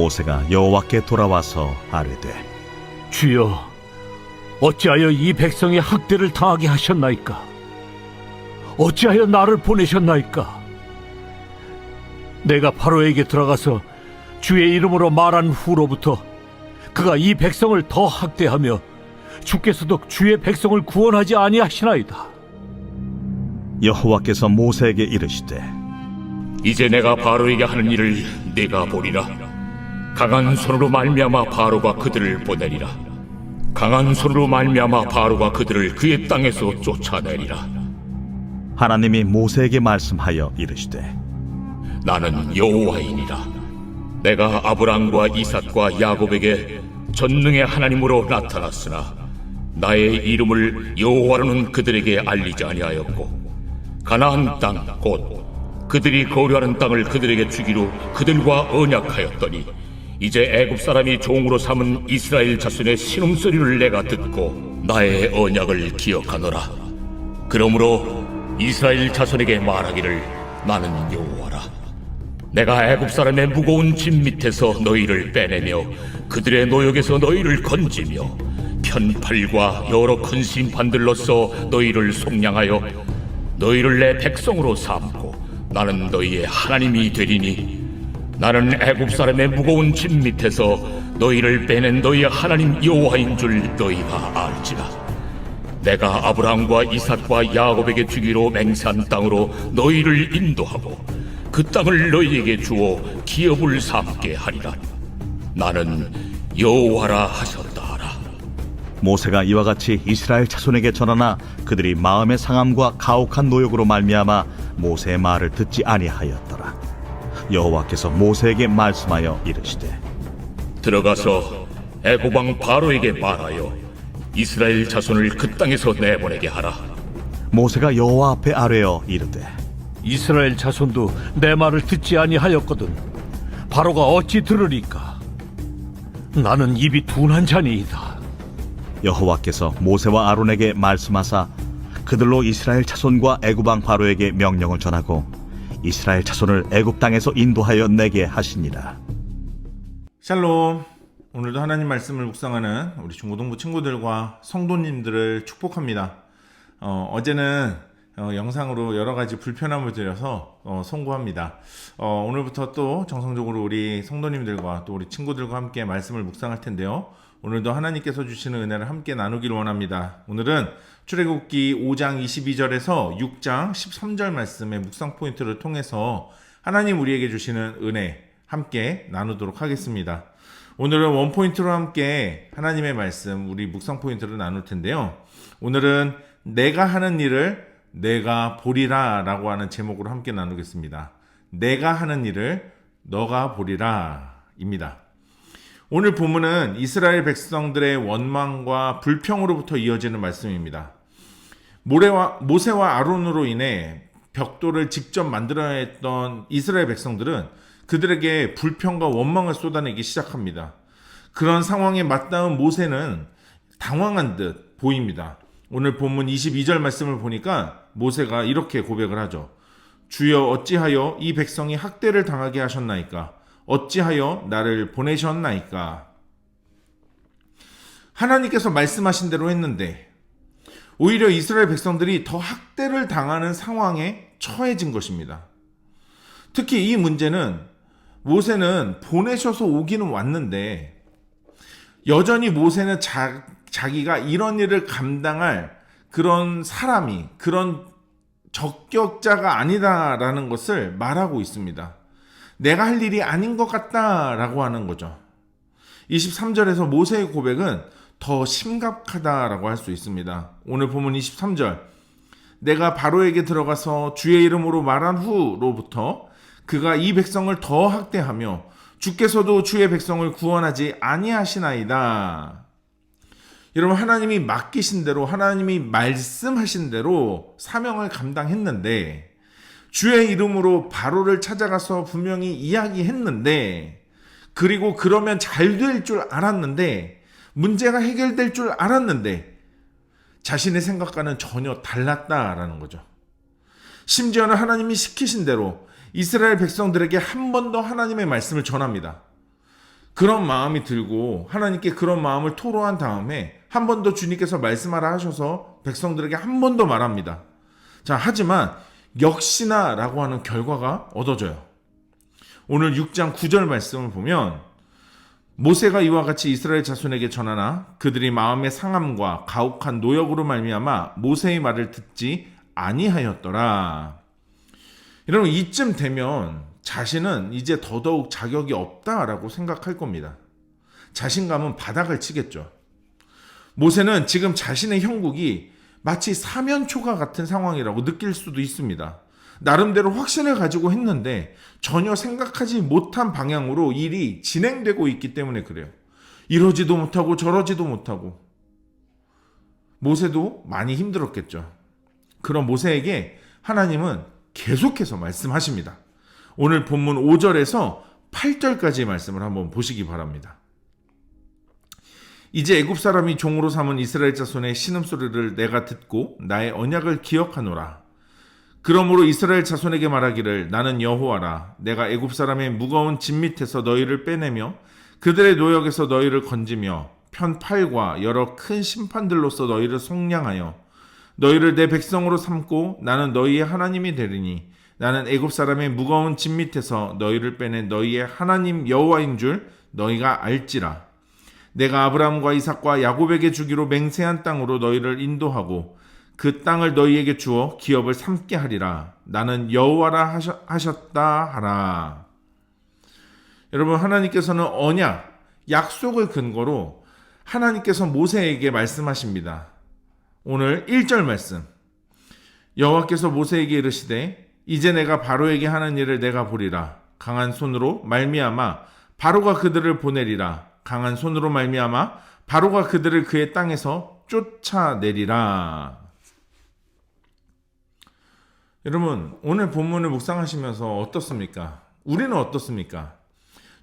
모세가 여호와께 돌아와서 아뢰되 주여, 어찌하여 이 백성의 학대를 당하게 하셨나이까? 어찌하여 나를 보내셨나이까? 내가 바로에게 들어가서 주의 이름으로 말한 후로부터 그가 이 백성을 더 학대하며 주께서도 주의 백성을 구원하지 아니하시나이다. 여호와께서 모세에게 이르시되 이제 내가 바로에게 하는 일을 네가 보리라. 강한 손으로 말미암아 바로가 그들을 보내리라. 강한 손으로 말미암아 바로가 그들을 그의 땅에서 쫓아내리라. 하나님이 모세에게 말씀하여 이르시되 나는 여호와이니라. 내가 아브람과 이삭과 야곱에게 전능의 하나님으로 나타났으나 나의 이름을 여호와로는 그들에게 알리지 아니하였고 가나안 땅 곧 그들이 거류하는 땅을 그들에게 주기로 그들과 언약하였더니 이제 애굽 사람이 종으로 삼은 이스라엘 자손의 신음소리를 내가 듣고 나의 언약을 기억하노라. 그러므로 이스라엘 자손에게 말하기를 나는 여호와라. 내가 애굽 사람의 무거운 짐 밑에서 너희를 빼내며 그들의 노역에서 너희를 건지며 편팔과 여러 큰 심판들로써 너희를 속량하여 너희를 내 백성으로 삼고 나는 너희의 하나님이 되리니 나는 애굽 사람의 무거운 짐 밑에서 너희를 빼낸 너희의 하나님 여호와인 줄 너희가 알지라. 내가 아브람과 이삭과 야곱에게 주기로 맹세한 땅으로 너희를 인도하고 그 땅을 너희에게 주어 기업을 삼게 하리라. 나는 여호와라 하셨다 하라. 모세가 이와 같이 이스라엘 자손에게 전하나 그들이 마음의 상함과 가혹한 노역으로 말미암아 모세의 말을 듣지 아니하였더라. 여호와께서 모세에게 말씀하여 이르시되 들어가서 애굽 왕 바로에게 말하여 이스라엘 자손을 그 땅에서 내보내게 하라. 모세가 여호와 앞에 아뢰어 이르되 이스라엘 자손도 내 말을 듣지 아니하였거든 바로가 어찌 들으리까? 나는 입이 둔한 자니이다. 여호와께서 모세와 아론에게 말씀하사 그들로 이스라엘 자손과 애굽 왕 바로에게 명령을 전하고 이스라엘 자손을 애굽 땅에서 인도하여 내게 하시니라. 샬롬. 오늘도 하나님 말씀을 묵상하는 우리 중고등부 친구들과 성도님들을 축복합니다. 어제는 영상으로 여러 가지 불편함을 드려서 송구합니다. 오늘부터 또 정성적으로 우리 성도님들과 또 우리 친구들과 함께 말씀을 묵상할 텐데요. 오늘도 하나님께서 주시는 은혜를 함께 나누기를 원합니다. 오늘은 출애굽기 5장 22절에서 6장 13절 말씀의 묵상 포인트를 통해서 하나님 우리에게 주시는 은혜 함께 나누도록 하겠습니다. 오늘은 원포인트로 함께 하나님의 말씀, 우리 묵상 포인트를 나눌 텐데요. 오늘은 내가 하는 일을 내가 보리라 라고 하는 제목으로 함께 나누겠습니다. 내가 하는 일을 너가 보리라 입니다. 오늘 본문은 이스라엘 백성들의 원망과 불평으로부터 이어지는 말씀입니다. 모세와 아론으로 인해 벽돌을 직접 만들어야 했던 이스라엘 백성들은 그들에게 불평과 원망을 쏟아내기 시작합니다. 그런 상황에 맞닿은 모세는 당황한 듯 보입니다. 오늘 본문 22절 말씀을 보니까 모세가 이렇게 고백을 하죠. 주여 어찌하여 이 백성이 학대를 당하게 하셨나이까? 어찌하여 나를 보내셨나이까? 하나님께서 말씀하신 대로 했는데 오히려 이스라엘 백성들이 더 학대를 당하는 상황에 처해진 것입니다. 특히 이 문제는 모세는 보내셔서 오기는 왔는데 여전히 모세는 자기가 이런 일을 감당할 그런 사람이, 그런 적격자가 아니다라는 것을 말하고 있습니다. 내가 할 일이 아닌 것 같다라고 하는 거죠. 23절에서 모세의 고백은 더 심각하다라고 할 수 있습니다. 오늘 본문 23절, 내가 바로에게 들어가서 주의 이름으로 말한 후로부터 그가 이 백성을 더 학대하며 주께서도 주의 백성을 구원하지 아니하시나이다. 여러분, 하나님이 맡기신 대로, 하나님이 말씀하신 대로 사명을 감당했는데 주의 이름으로 바로를 찾아가서 분명히 이야기했는데, 그리고 그러면 잘 될 줄 알았는데, 문제가 해결될 줄 알았는데 자신의 생각과는 전혀 달랐다라는 거죠. 심지어는 하나님이 시키신 대로 이스라엘 백성들에게 한 번 더 하나님의 말씀을 전합니다. 그런 마음이 들고 하나님께 그런 마음을 토로한 다음에 한 번 더 주님께서 말씀하라 하셔서 백성들에게 한 번 더 말합니다. 자, 하지만 역시나 라고 하는 결과가 얻어져요. 오늘 6장 9절 말씀을 보면 모세가 이와 같이 이스라엘 자손에게 전하나 그들이 마음의 상함과 가혹한 노역으로 말미암아 모세의 말을 듣지 아니하였더라. 여러분, 이쯤 되면 자신은 이제 더더욱 자격이 없다라고 생각할 겁니다. 자신감은 바닥을 치겠죠. 모세는 지금 자신의 형국이 마치 사면초가 같은 상황이라고 느낄 수도 있습니다. 나름대로 확신을 가지고 했는데 전혀 생각하지 못한 방향으로 일이 진행되고 있기 때문에 그래요. 이러지도 못하고 저러지도 못하고. 모세도 많이 힘들었겠죠. 그런 모세에게 하나님은 계속해서 말씀하십니다. 오늘 본문 5절에서 8절까지의 말씀을 한번 보시기 바랍니다. 이제 애굽 사람이 종으로 삼은 이스라엘 자손의 신음소리를 내가 듣고 나의 언약을 기억하노라. 그러므로 이스라엘 자손에게 말하기를 나는 여호와라. 내가 애굽 사람의 무거운 짐 밑에서 너희를 빼내며 그들의 노역에서 너희를 건지며 편팔과 여러 큰 심판들로서 너희를 속량하여 너희를 내 백성으로 삼고 나는 너희의 하나님이 되리니 나는 애굽 사람의 무거운 짐 밑에서 너희를 빼낸 너희의 하나님 여호와인 줄 너희가 알지라. 내가 아브라함과 이삭과 야곱에게 주기로 맹세한 땅으로 너희를 인도하고 그 땅을 너희에게 주어 기업을 삼게 하리라. 나는 여호와라 하셨다 하라. 여러분, 하나님께서는 언약, 약속을 근거로 하나님께서 모세에게 말씀하십니다. 오늘 1절 말씀. 여호와께서 모세에게 이르시되 이제 내가 바로에게 하는 일을 내가 보리라. 강한 손으로 말미암아 바로가 그들을 보내리라. 강한 손으로 말미암아 바로가 그들을 그의 땅에서 쫓아내리라. 여러분, 오늘 본문을 묵상하시면서 어떻습니까? 우리는 어떻습니까?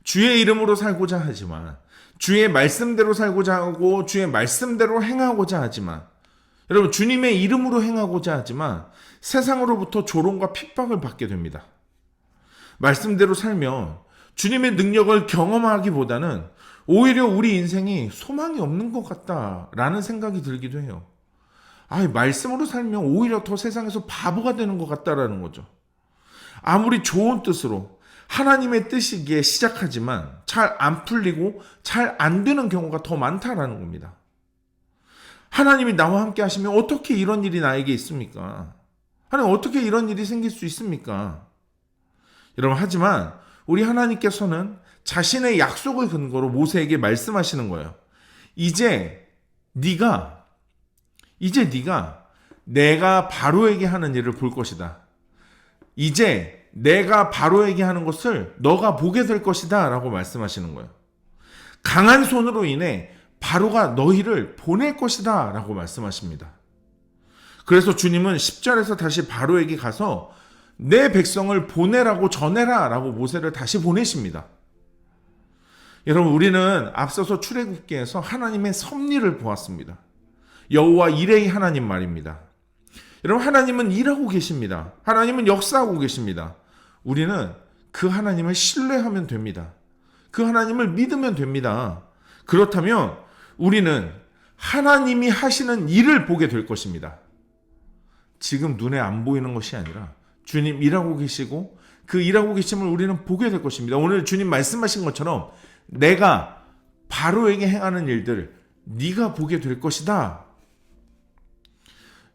주의 이름으로 살고자 하지만, 주의 말씀대로 살고자 하고 주의 말씀대로 행하고자 하지만, 여러분, 주님의 이름으로 행하고자 하지만 세상으로부터 조롱과 핍박을 받게 됩니다. 말씀대로 살면 주님의 능력을 경험하기보다는 오히려 우리 인생이 소망이 없는 것 같다라는 생각이 들기도 해요. 말씀으로 살면 오히려 더 세상에서 바보가 되는 것 같다라는 거죠. 아무리 좋은 뜻으로 하나님의 뜻이기에 시작하지만 잘 안 풀리고 잘 안 되는 경우가 더 많다라는 겁니다. 하나님이 나와 함께 하시면 어떻게 이런 일이 나에게 있습니까? 하나님, 어떻게 이런 일이 생길 수 있습니까? 여러분, 하지만 우리 하나님께서는 자신의 약속을 근거로 모세에게 말씀하시는 거예요. 이제 네가 내가 바로에게 하는 일을 볼 것이다. 이제 내가 바로에게 하는 것을 너가 보게 될 것이다 라고 말씀하시는 거예요. 강한 손으로 인해 바로가 너희를 보낼 것이다 라고 말씀하십니다. 그래서 주님은 10절에서 다시 바로에게 가서 내 백성을 보내라고 전해라 라고 모세를 다시 보내십니다. 여러분, 우리는 앞서서 출애굽기에서 하나님의 섭리를 보았습니다. 여호와 이레의 하나님 말입니다. 여러분, 하나님은 일하고 계십니다. 하나님은 역사하고 계십니다. 우리는 그 하나님을 신뢰하면 됩니다. 그 하나님을 믿으면 됩니다. 그렇다면 우리는 하나님이 하시는 일을 보게 될 것입니다. 지금 눈에 안 보이는 것이 아니라 주님 일하고 계시고 그 일하고 계심을 우리는 보게 될 것입니다. 오늘 주님 말씀하신 것처럼 내가 바로에게 행하는 일들 네가 보게 될 것이다.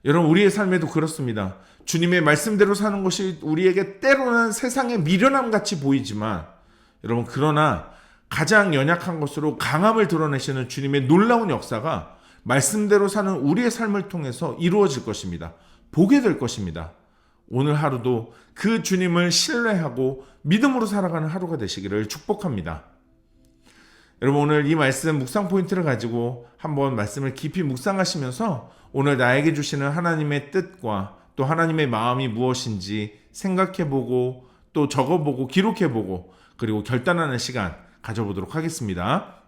여러분, 우리의 삶에도 그렇습니다. 주님의 말씀대로 사는 것이 우리에게 때로는 세상의 미련함 같이 보이지만, 여러분, 그러나 가장 연약한 것으로 강함을 드러내시는 주님의 놀라운 역사가 말씀대로 사는 우리의 삶을 통해서 이루어질 것입니다. 보게 될 것입니다. 오늘 하루도 그 주님을 신뢰하고 믿음으로 살아가는 하루가 되시기를 축복합니다. 여러분, 오늘 이 말씀 묵상 포인트를 가지고 한번 말씀을 깊이 묵상하시면서 오늘 나에게 주시는 하나님의 뜻과 또 하나님의 마음이 무엇인지 생각해보고 또 적어보고 기록해보고 그리고 결단하는 시간 가져보도록 하겠습니다.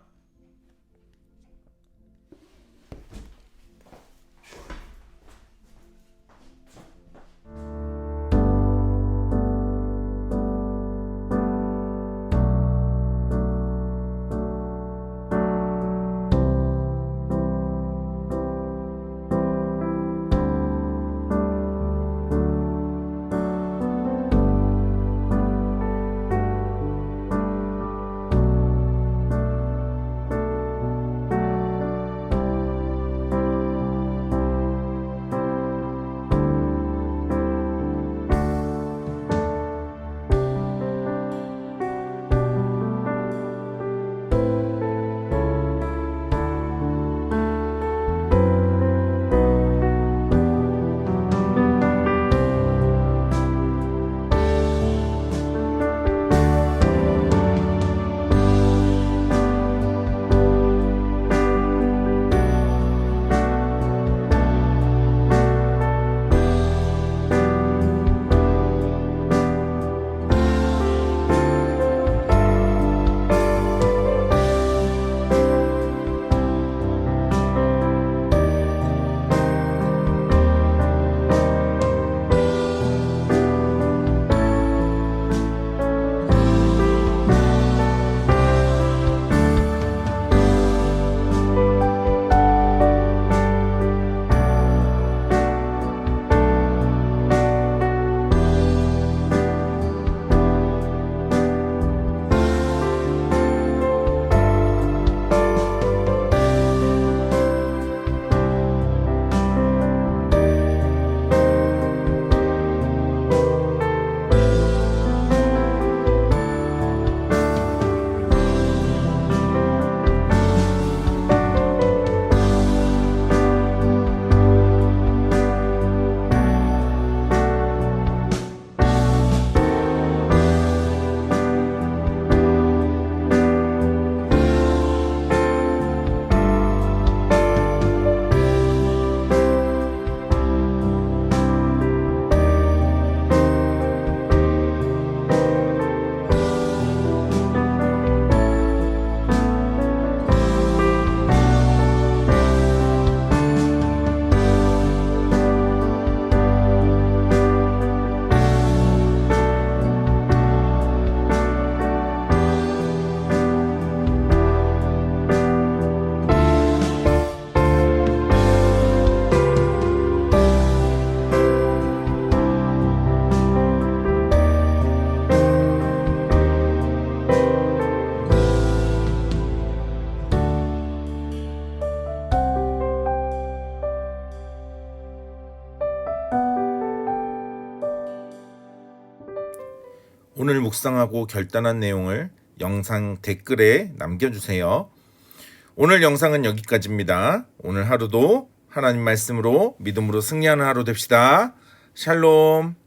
오늘 묵상하고 결단한 내용을 영상 댓글에 남겨주세요. 오늘 영상은 여기까지입니다. 오늘 하루도 하나님 말씀으로 믿음으로 승리하는 하루 됩시다. 샬롬.